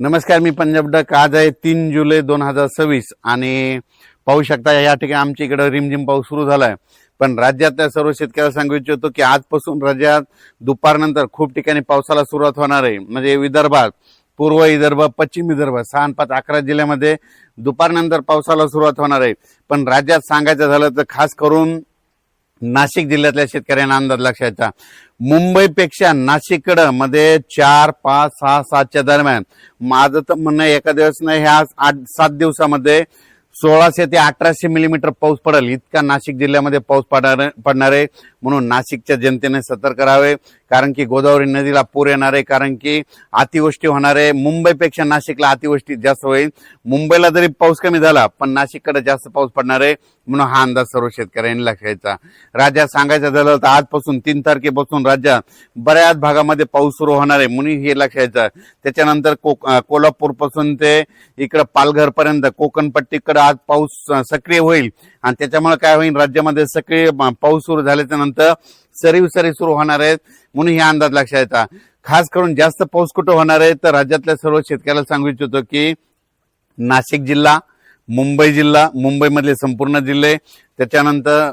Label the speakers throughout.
Speaker 1: नमस्कार, मी पंजाब डक. आज आहे 3 जुलै 2026 आणि पाहू शकता या ठिकाणी आमच्या इकडे रिमझिम पाऊस सुरू झालाय. पण राज्यातल्या सर्व शेतकऱ्यांना सांगू इच्छितो की आजपासून राज्यात दुपारनंतर खूप ठिकाणी पावसाला सुरुवात होणार आहे. म्हणजे विदर्भात, पूर्व विदर्भ, पश्चिम विदर्भ 6, 5, 11 जिल्ह्यामध्ये दुपारनंतर पावसाला सुरुवात होणार आहे. पण राज्यात सांगायचं झालं तर खास करून नाशिक जिल्ह्यातल्या शेतकऱ्यांना अंदाज लक्षायचा. मुंबईपेक्षा नाशिककडं मध्ये 4, 5, 6, 7च्या दरम्यान माझं तर म्हणणं एका दिवस नाही, ह्या 8-7 दिवसामध्ये 1600 ते 1800 मिलीमीटर पाऊस पडेल इतका नाशिक जिल्ह्यामध्ये पाऊस पडणार आहे. म्हणून नाशिकच्या जनतेने सतर्क राहावे, कारण की गोदावरी नदीला पूर येणार आहे, कारण की अतिवृष्टी होणार आहे. मुंबईपेक्षा नाशिकला अतिवृष्टी जास्त होईल. मुंबईला जरी पाऊस कमी झाला पण नाशिककडे जास्त पाऊस पडणार आहे. म्हणून हा अंदाज सर्व शेतकऱ्यांनी लक्षायचा. राज्यात सांगायचं झालं तर आजपासून 3 तारखेपासून राज्यात बऱ्याच भागामध्ये पाऊस सुरू होणार आहे, म्हणून हे लक्षायचं. त्याच्यानंतर कोल्हापूर पासून ते इकडे पालघर पर्यंत कोकणपट्टीकडे आज पाऊस सक्रिय होईल आणि त्याच्यामुळे काय होईल, राज्यामध्ये सक्रिय पाऊस सुरू झाल्याच्या नंतर सरी सुरू होणार आहेत. म्हणून हे अंदाज लक्षायचा. खास करून जास्त पाऊस कुठं होणार आहे तर राज्यातल्या सर्व शेतकऱ्याला सांगू इच्छितो की नाशिक जिल्हा, मुंबई जिल्हा, मुंबईमधले संपूर्ण जिल्हे, त्याच्यानंतर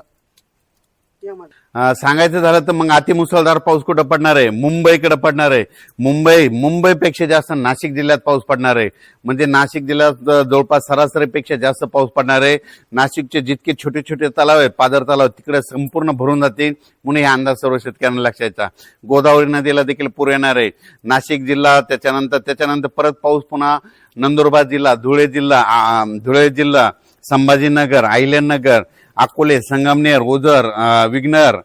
Speaker 1: सांगायचं झालं तर मग अतिमुसळधार पाऊस कुठं पडणार आहे, मुंबईकडे पडणार आहे. मुंबईपेक्षा जास्त नाशिक जिल्ह्यात पाऊस पडणार आहे. म्हणजे नाशिक जिल्ह्यात जवळपास सरासरीपेक्षा जास्त पाऊस पडणार आहे. नाशिकचे जितके छोटे छोटे तलाव आहेत, पाझर तलाव, तिकडे संपूर्ण भरून जातील. म्हणून हे अंदाज सर्व शेतकऱ्यांना लक्षायचा. गोदावरी नदीला देखील पूर येणार आहे. नाशिक जिल्हा, त्याच्यानंतर परत पाऊस पुन्हा नंदुरबार जिल्हा, धुळे जिल्हा, संभाजीनगर, अहिल्यानगर, अकोले, संगमनेर, ओझर, विघ्नर,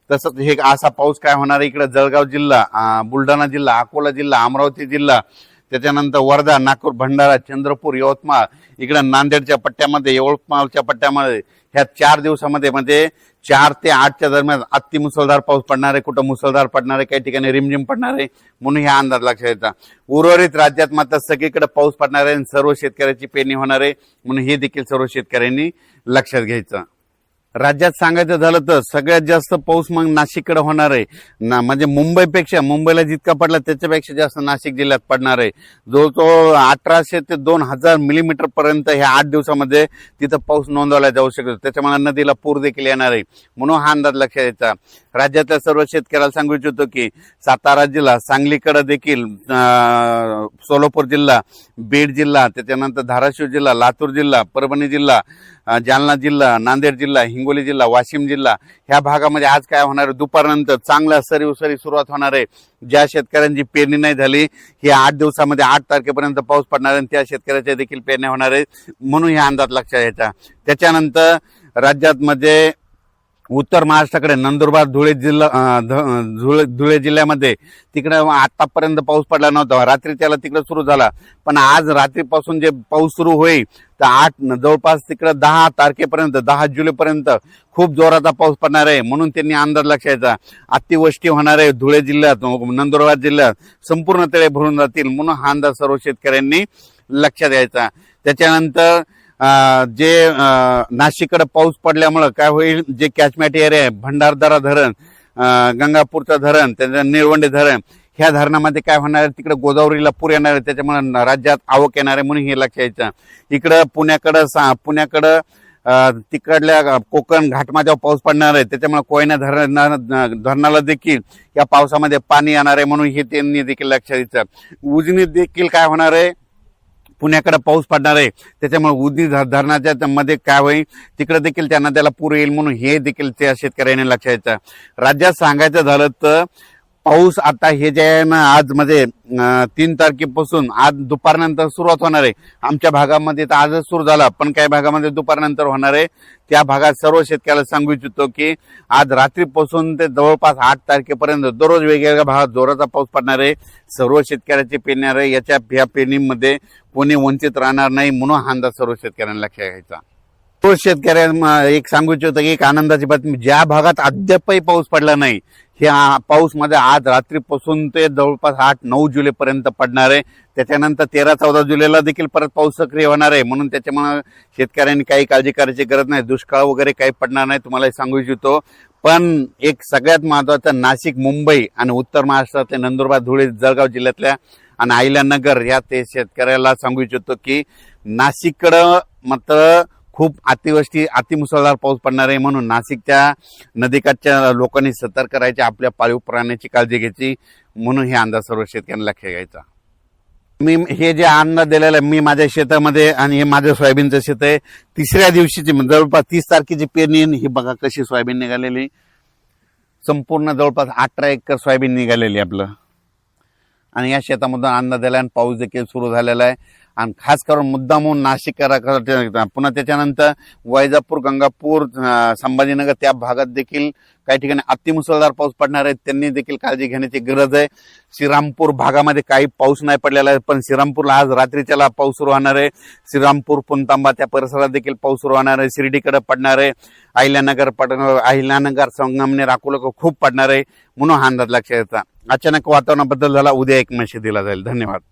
Speaker 1: तसंच हे असा पाऊस काय होणार आहे. इकडे जळगाव जिल्हा, बुलढाणा जिल्हा, अकोला जिल्हा, अमरावती जिल्हा, त्याच्यानंतर वर्धा, नागपूर, भंडारा, चंद्रपूर, यवतमाळ, इकडे नांदेडच्या पट्ट्यामध्ये, यवतमाळच्या पट्ट्यामध्ये ह्या 4 दिवसामध्ये म्हणजे 4 ते 8च्या दरम्यान अतिमुसळधार पाऊस पडणार आहे. कुठं मुसळधार पडणार आहे, काही ठिकाणी रिमझिम पडणार आहे. म्हणून हा अंदाज लक्षात. उर्वरित राज्यात मात्र सगळीकडे पाऊस पडणार आहे आणि सर्व शेतकऱ्याची पेरणी होणार आहे. म्हणून हे देखील सर्व शेतकऱ्यांनी लक्षात घ्यायचं. राज्यात सांगायचं झालं तर सगळ्यात जास्त पाऊस मग नाशिककडे होणार आहे. म्हणजे मुंबईला जितका पडला त्याच्यापेक्षा जास्त नाशिक जिल्ह्यात पडणार आहे. जवळजवळ 1800 ते 2000 मिलीमीटर पर्यंत ह्या 8 दिवसामध्ये तिथं पाऊस नोंदवला जाऊ शकतो. त्याच्यामुळे नदीला पूर देखील येणार आहे. म्हणून हा अंदाज लक्षात घ्यायचा. राज्यातल्या सर्व शेतकऱ्याला सांगू इच्छितो की सातारा जिल्हा, सांगलीकडे देखील, सोलापूर जिल्हा, बीड जिल्हा, त्याच्यानंतर धाराशिव जिल्हा, लातूर जिल्हा, परभणी जिल्हा, जालना जिल्हा, नांदेड जिल्हा, हिंगोली जिल्हा, वाशिम जिल्हा ह्या भागामध्ये आज काय होणार आहे, दुपारनंतर चांगला सरी सुरुवात होणार आहे. ज्या शेतकऱ्यांची पेरणी नाही झाली ही 8 दिवसामध्ये 8 तारखेपर्यंत पाऊस पडणार आहे, त्या शेतकऱ्याच्या देखील पेरण्या होणार आहेत. म्हणून हा अंदाज लक्षात घ्यायचा. त्याच्यानंतर राज्यात मध्ये उत्तर महाराष्ट्राकडे नंदुरबार, धुळे जिल्ह्यामध्ये तिकडे आतापर्यंत पाऊस पडला नव्हता. रात्री त्याला तिकडे सुरू झाला, पण आज रात्रीपासून जे पाऊस सुरू होईल तर जवळपास तिकडे 10 तारखेपर्यंत, 10 जुलैपर्यंत खूप जोराचा पाऊस पडणार आहे. म्हणून त्यांनी अंदाज लक्षायचा. अतिवृष्टी होणार आहे धुळे जिल्ह्यात, नंदुरबार जिल्ह्यात संपूर्ण तळे भरून जातील. म्हणून हा अंदाज सर्व शेतकऱ्यांनी लक्षात घ्यायचा. त्याच्यानंतर जे नाशिककडे पाऊस पडल्यामुळे काय होईल, जे कॅचमेंट एरिया आहे, भंडारदरा धरण, गंगापूरचं धरण, त्याच्या निळवंडे धरण, ह्या धरणामध्ये काय होणार आहे, तिकडे गोदावरीला पूर येणार आहे. त्याच्यामुळे राज्यात आवक येणार आहे. म्हणून हे लक्षात घ्यायचं. इकडं पुण्याकडं तिकडल्या कोकण घाटमाथ्यावर पाऊस पडणार आहे. त्याच्यामुळे कोयना धरणाला देखील या पावसामध्ये पाणी येणार आहे. म्हणून हे त्यांनी देखील लक्षात घ्यायचं. उजनीत देखील काय होणार आहे, पुण्याकडे पाऊस पडणार आहे. त्याच्यामुळे उजनी धरणाच्या मध्ये काय होईल, तिकडे देखील त्या नद्याला पूर येईल. म्हणून हे देखील त्या शेतकऱ्यांनी लक्षात घ्यायचं. राज्यात सांगायचं झालं तर पाऊस आता हे जे आहे ना, आज म्हणजे 3 तारखेपासून आज दुपारनंतर सुरुवात होणार आहे. आमच्या भागामध्ये तर आजच सुरू झाला, पण काही भागामध्ये दुपारनंतर होणार आहे. त्या भागात सर्व शेतकऱ्याला सांगू इच्छितो की आज रात्रीपासून ते जवळपास 8 तारखेपर्यंत दररोज वेगवेगळ्या भागात जोराचा पाऊस पडणार आहे. सर्व शेतकऱ्याचे पेरणार आहे. या पेरणीमध्ये कोणी वंचित राहणार नाही. म्हणून हा अंदाज सर्व शेतकऱ्यांना लक्षात घ्यायचा. तो शेतकऱ्यांना एक सांगू इच्छितो की एक आनंदाची बातमी, ज्या भागात अद्यापही पाऊस पडला नाही, ह्या पाऊस मध्ये आज रात्रीपासून ते जवळपास 8-9 जुलैपर्यंत पडणार आहे. त्याच्यानंतर 13-14 जुलैला देखील परत पाऊस सक्रिय होणार आहे. म्हणून त्याच्यामुळे शेतकऱ्यांनी काही काळजी करायची गरज नाही. दुष्काळ वगैरे काही पडणार नाही, तुम्हाला सांगू इच्छितो. पण एक सगळ्यात महत्वाचं, नाशिक, मुंबई आणि उत्तर महाराष्ट्रातल्या नंदुरबार, धुळे, जळगाव जिल्ह्यातल्या आणि अहिल्यानगर या ते शेतकऱ्याला सांगू इच्छितो की नाशिककडं मात्र खूप अतिमुसळधार पाऊस पडणार आहे, म्हणून नाशिकच्या नदीकाठच्या लोकांनी सतर्क राहायचे, आपल्या पाळीव प्राण्याची काळजी घ्यायची, म्हणून हे अंदाज सर्व शेतकऱ्यांना लक्ष घ्यायचा. मी हे जे अन्न दिलेलं आहे मी माझ्या शेतामध्ये, आणि हे माझं सोयाबीनचं शेत आहे. तिसऱ्या दिवशीची जवळपास 30 तारखेची पेरणी, ही बघा कशी सोयाबीन निघालेली, संपूर्ण जवळपास 18 एकर सोयाबीन निघालेली आपलं. आणि या शेतामधून अन्न दिला आणि पाऊस देखील सुरू झालेला आहे. आणि खास करून मुद्दामून नाशिक पुन्हा त्याच्यानंतर वैजापूर, गंगापूर, संभाजीनगर त्या भागात देखील काही ठिकाणी अतिमुसळधार पाऊस पडणार आहे, त्यांनी देखील काळजी घेण्याची गरज आहे. श्रीरामपूर भागामध्ये काही पाऊस नाही पडलेला आहे, पण श्रीरामपूरला आज रात्रीच्याला पाऊस सुरू होणार आहे. श्रीरामपूर, पुणतांबा त्या परिसरात देखील पाऊस सुरू होणार आहे. शिर्डीकडे पडणार आहे, अहिल्यानगर, संगमनेर, अकोला खूप पडणार आहे, म्हणून हा अंदाज लक्षात घ्यायचा. अचानक वातावरणात बदल झाला, उद्या एक मेसेज दिला जाईल. धन्यवाद.